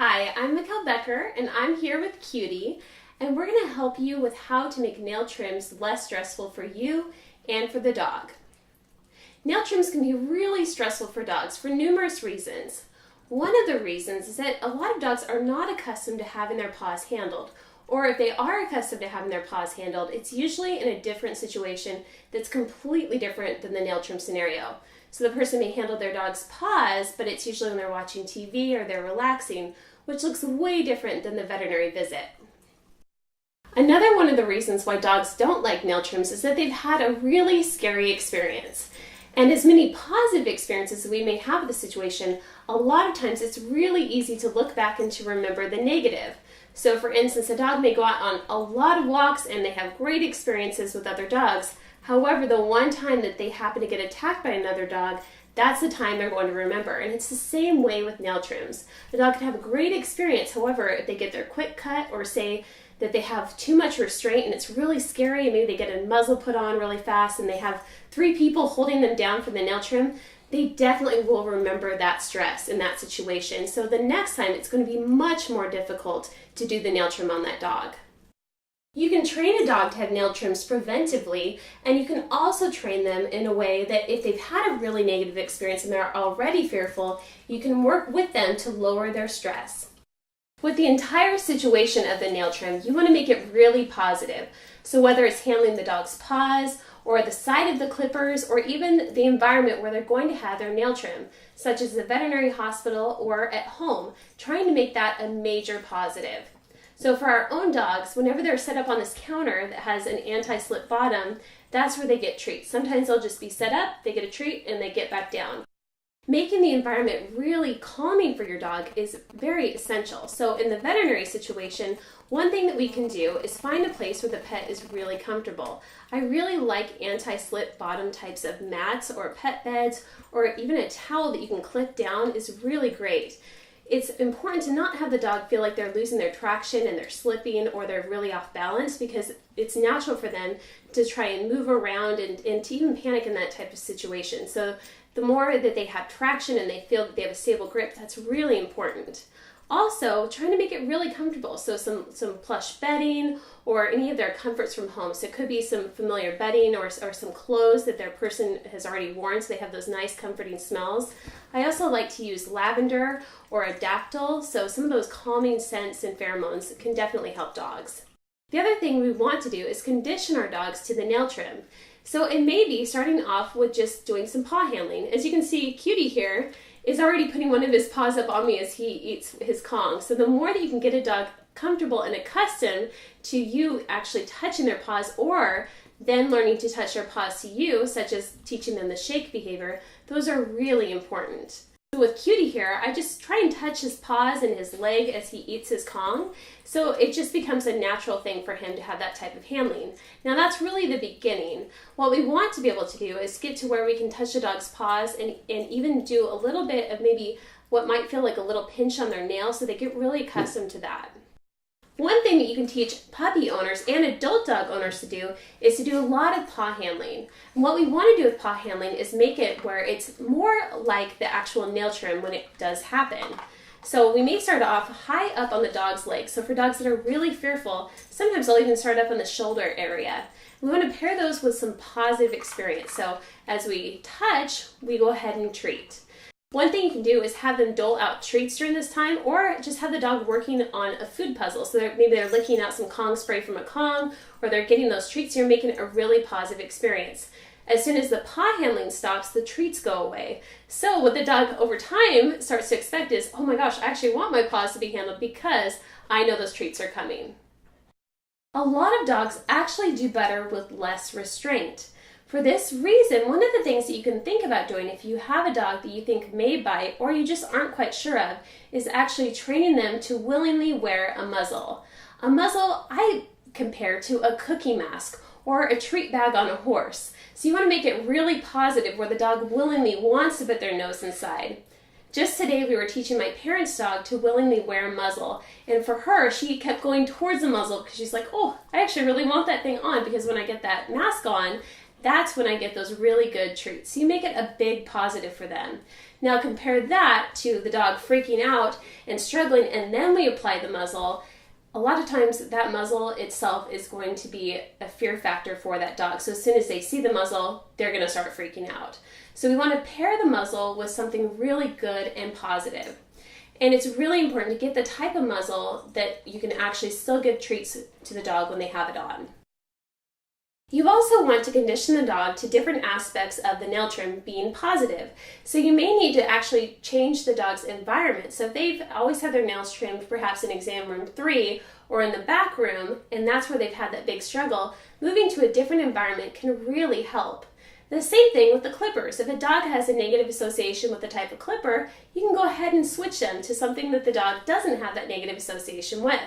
Hi, I'm Mikkel Becker and I'm here with Cutie, and we're going to help you with how to make nail trims less stressful for you and for the dog. Nail trims can be really stressful for dogs for numerous reasons. One of the reasons is that a lot of dogs are not accustomed to having their paws handled, or if they are accustomed to having their paws handled, it's usually in a different situation that's completely different than the nail trim scenario. So the person may handle their dog's paws, but it's usually when they're watching TV or they're relaxing, which looks way different than the veterinary visit. Another one of the reasons why dogs don't like nail trims is that they've had a really scary experience. And as many positive experiences as we may have with the situation, a lot of times it's really easy to look back and to remember the negative. So for instance, a dog may go out on a lot of walks and they have great experiences with other dogs. However, the one time that they happen to get attacked by another dog, that's the time they're going to remember. And it's the same way with nail trims. The dog can have a great experience. However, if they get their quick cut or say that they have too much restraint and it's really scary, and maybe they get a muzzle put on really fast and they have 3 people holding them down for the nail trim, they definitely will remember that stress in that situation. So the next time it's going to be much more difficult to do the nail trim on that dog. You can train a dog to have nail trims preventively, and you can also train them in a way that if they've had a really negative experience and they're already fearful, you can work with them to lower their stress. With the entire situation of the nail trim, you want to make it really positive. So whether it's handling the dog's paws, or the side of the clippers, or even the environment where they're going to have their nail trim, such as the veterinary hospital or at home, trying to make that a major positive. So for our own dogs, whenever they're set up on this counter that has an anti-slip bottom, that's where they get treats. Sometimes they'll just be set up, they get a treat, and they get back down. Making the environment really calming for your dog is very essential. So in the veterinary situation, one thing that we can do is find a place where the pet is really comfortable. I really like anti-slip bottom types of mats or pet beds, or even a towel that you can clip down is really great. It's important to not have the dog feel like they're losing their traction and they're slipping or they're really off balance, because it's natural for them to try and move around and to even panic in that type of situation. So the more that they have traction and they feel that they have a stable grip, that's really important. Also, trying to make it really comfortable. So some plush bedding or any of their comforts from home. So it could be some familiar bedding or some clothes that their person has already worn, so they have those nice comforting smells. I also like to use lavender or a dactyl. So some of those calming scents and pheromones can definitely help dogs. The other thing we want to do is condition our dogs to the nail trim. So it may be starting off with just doing some paw handling. As you can see, Cutie here is already putting one of his paws up on me as he eats his Kong. So the more that you can get a dog comfortable and accustomed to you actually touching their paws, or then learning to touch their paws to you, such as teaching them the shake behavior, those are really important. So with Cutie here, I just try and touch his paws and his leg as he eats his Kong. So it just becomes a natural thing for him to have that type of handling. Now that's really the beginning. What we want to be able to do is get to where we can touch the dog's paws and even do a little bit of maybe what might feel like a little pinch on their nail, so they get really accustomed to that. One thing that you can teach puppy owners and adult dog owners to do is to do a lot of paw handling. And what we want to do with paw handling is make it where it's more like the actual nail trim when it does happen. So we may start off high up on the dog's legs. So for dogs that are really fearful, sometimes I'll even start up on the shoulder area. We want to pair those with some positive experience. So as we touch, we go ahead and treat. One thing you can do is have them dole out treats during this time, or just have the dog working on a food puzzle. So maybe they're licking out some Kong spray from a Kong, or they're getting those treats. You're making it a really positive experience. As soon as the paw handling stops, the treats go away. So what the dog over time starts to expect is, oh my gosh, I actually want my paws to be handled because I know those treats are coming. A lot of dogs actually do better with less restraint. For this reason, one of the things that you can think about doing if you have a dog that you think may bite or you just aren't quite sure of is actually training them to willingly wear a muzzle. A muzzle I compare to a cookie mask or a treat bag on a horse. So you want to make it really positive where the dog willingly wants to put their nose inside. Just today we were teaching my parents' dog to willingly wear a muzzle, and for her, she kept going towards the muzzle because she's like, oh, I actually really want that thing on, because when I get that mask on, that's when I get those really good treats. So you make it a big positive for them. Now compare that to the dog freaking out and struggling, and then we apply the muzzle. A lot of times that muzzle itself is going to be a fear factor for that dog. So as soon as they see the muzzle, they're going to start freaking out. So we want to pair the muzzle with something really good and positive. And it's really important to get the type of muzzle that you can actually still give treats to the dog when they have it on. You also want to condition the dog to different aspects of the nail trim being positive. So you may need to actually change the dog's environment. So if they've always had their nails trimmed, perhaps in exam room 3 or in the back room, and that's where they've had that big struggle, moving to a different environment can really help. The same thing with the clippers. If a dog has a negative association with the type of clipper, you can go ahead and switch them to something that the dog doesn't have that negative association with.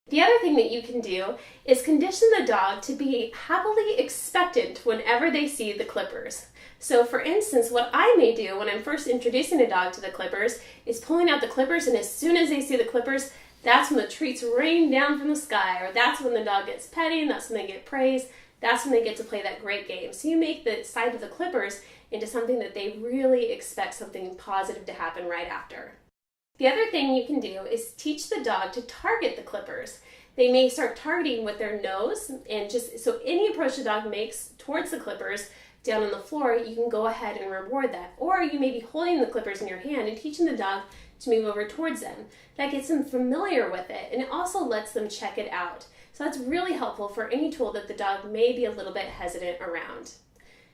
The other thing that you can do is condition the dog to be happily expectant whenever they see the clippers. So for instance, what I may do when I'm first introducing a dog to the clippers is pulling out the clippers, and as soon as they see the clippers, that's when the treats rain down from the sky, or that's when the dog gets petting, that's when they get praise, that's when they get to play that great game. So you make the sight of the clippers into something that they really expect something positive to happen right after. The other thing you can do is teach the dog to target the clippers. They may start targeting with their nose, and just so any approach the dog makes towards the clippers down on the floor, you can go ahead and reward that. Or you may be holding the clippers in your hand and teaching the dog to move over towards them. That gets them familiar with it, and it also lets them check it out. So that's really helpful for any tool that the dog may be a little bit hesitant around.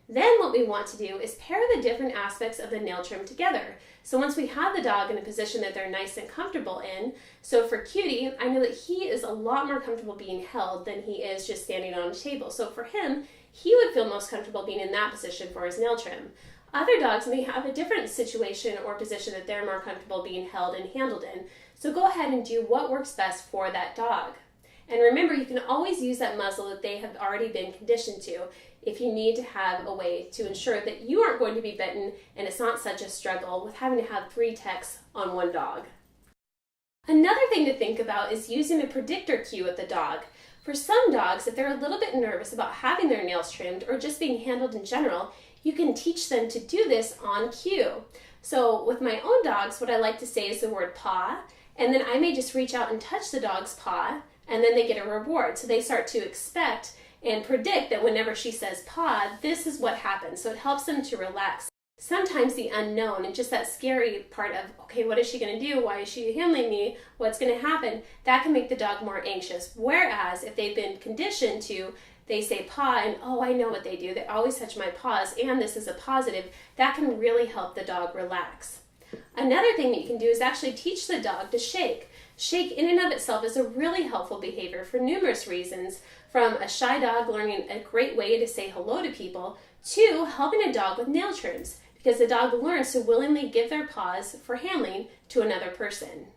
Then what we want to do is pair the different aspects of the nail trim together. So once we have the dog in a position that they're nice and comfortable in, so for Cutie, I know that he is a lot more comfortable being held than he is just standing on a table. So for him, he would feel most comfortable being in that position for his nail trim. Other dogs may have a different situation or position that they're more comfortable being held and handled in. So go ahead and do what works best for that dog. And remember, you can always use that muzzle that they have already been conditioned to if you need to have a way to ensure that you aren't going to be bitten and it's not such a struggle with having to have 3 techs on one dog. Another thing to think about is using a predictor cue with the dog. For some dogs, if they're a little bit nervous about having their nails trimmed or just being handled in general, you can teach them to do this on cue. So with my own dogs, what I like to say is the word paw, and then I may just reach out and touch the dog's paw, and then they get a reward. So they start to expect and predict that whenever she says paw, this is what happens. So it helps them to relax. Sometimes the unknown and just that scary part of, okay, what is she going to do? Why is she handling me? What's going to happen? That can make the dog more anxious. Whereas if they've been conditioned to, they say paw and, oh, I know what they do. They always touch my paws and this is a positive. That can really help the dog relax. Another thing that you can do is actually teach the dog to shake. Shake in and of itself is a really helpful behavior for numerous reasons, from a shy dog learning a great way to say hello to people to helping a dog with nail trims, because the dog learns to willingly give their paws for handling to another person.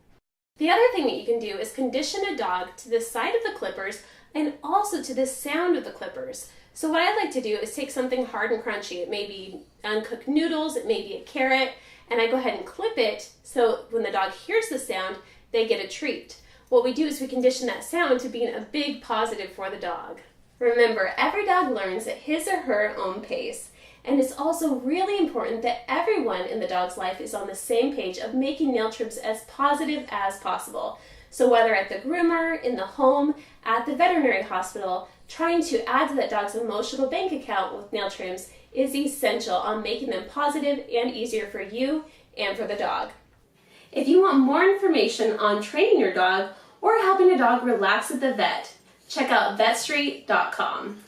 The other thing that you can do is condition a dog to the sight of the clippers and also to the sound of the clippers. So what I like to do is take something hard and crunchy. It may be uncooked noodles, it may be a carrot, and I go ahead and clip it so when the dog hears the sound, they get a treat. What we do is we condition that sound to being a big positive for the dog. Remember, every dog learns at his or her own pace, and it's also really important that everyone in the dog's life is on the same page of making nail trims as positive as possible. So whether at the groomer, in the home, at the veterinary hospital, trying to add to that dog's emotional bank account with nail trims is essential on making them positive and easier for you and for the dog. If you want more information on training your dog or helping a dog relax at the vet, check out vetstreet.com.